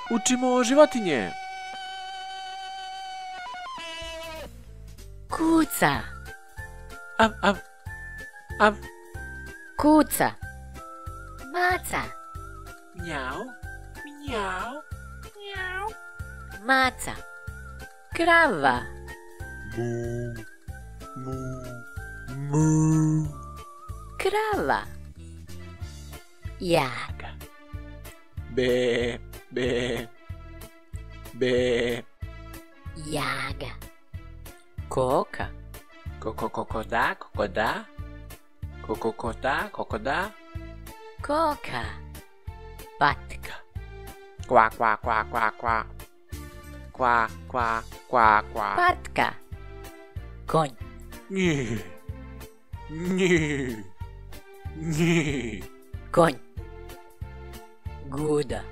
Učimo životinje. Kuca. Av, av, av. Kuca. Maca. Mjau, mjau, mjau. Maca. Krava. Mu, mu, mu. Krava. Jaga. Be, be, be. Jaga. Koka. Kokoda, kokoda. Kokoda, kokoda. Koka. Patka. Kwa, kwa, kwa, kwa, kwa. Kwa, kwa, kwa, kwa. Patka. Konj. Nje, nje, nje. Konj. Guda.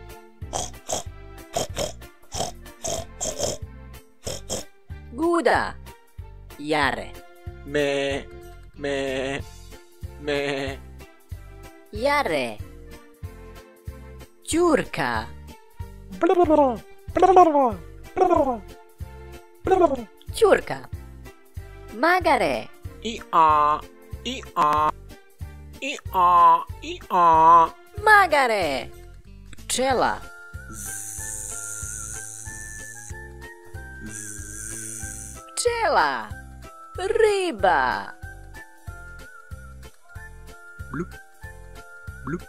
Guda. Jare. Me, me, me. Jare. Ćurka. Ćurka. Magare. I a, i a, i a, i a. Magare. Pčela. Pčela. Riba. Blup, blup.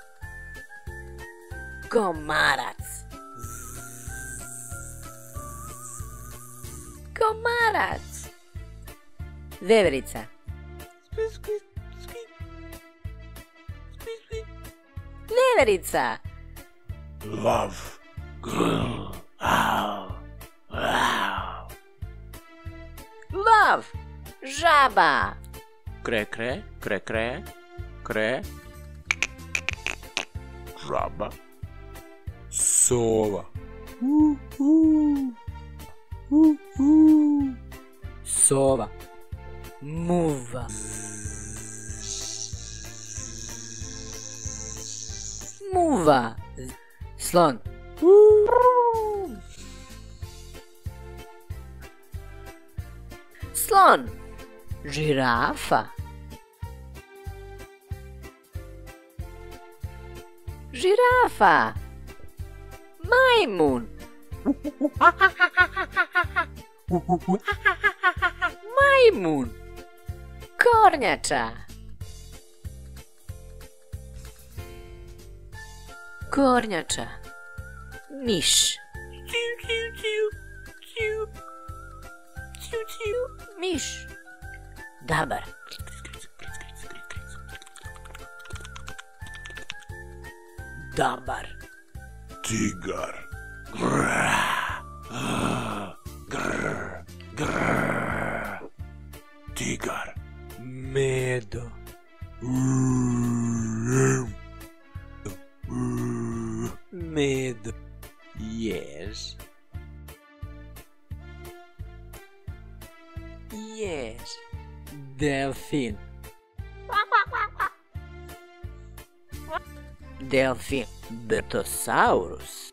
Komarac. Komarac. Veverica. Squeak, squeak, squeak. Squeak, squeak. Veverica. Love. Grr. Au. Au. Lov. Žaba. Kre, kre, kre, kre, kre. Žaba. Sova. Sova. Muva. Muva. Slon. Slon. Žirafa. Žirafa. Majmun. Majmun. Kornjača. Kornjača. Miš. Miš. Dabar. Dabar. Tigar. Grr. Grr. Grr. Tigar. Medo. Medo. Jež. Jež. Delfin. Delfin. Brontosaurus.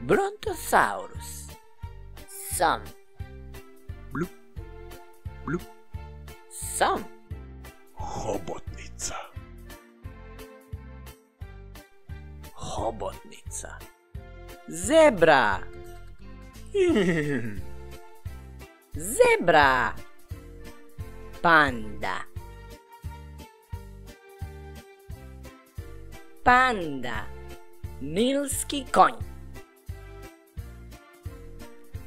Brontosaurus. Som. Blup. Blup. Som. Hobotnica. Hobotnica. Zebra. Zebra. Panda. Panda. Nilski konj.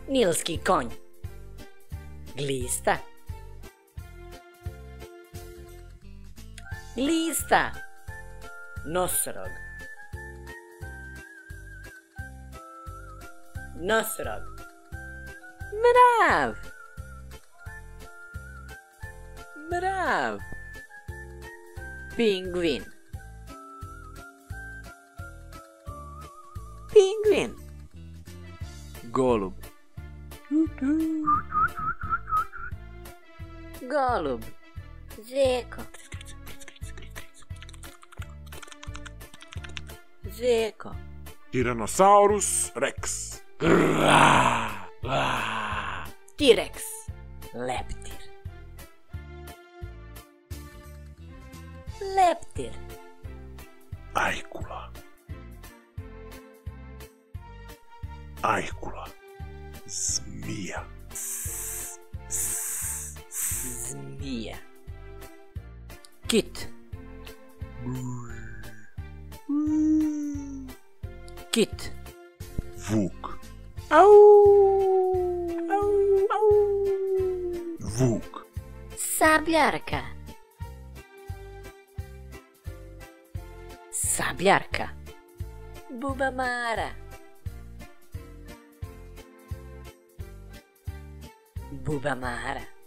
Nilski konj. Glista. Glista. Nosorog. Nosorog. Mrav. Mrav. Pingvin. Pingvin. Golub. Golub. Zeko. Zeko. Tyrannosaurus Rex. T-Rex. Leptir. Leptir. Aikula. Aikula. Zmija. Zmija. Kit. Kit. Vuk. Au! Vuk. Sabljarka. Sabljarka. Bubamara. Bubamara.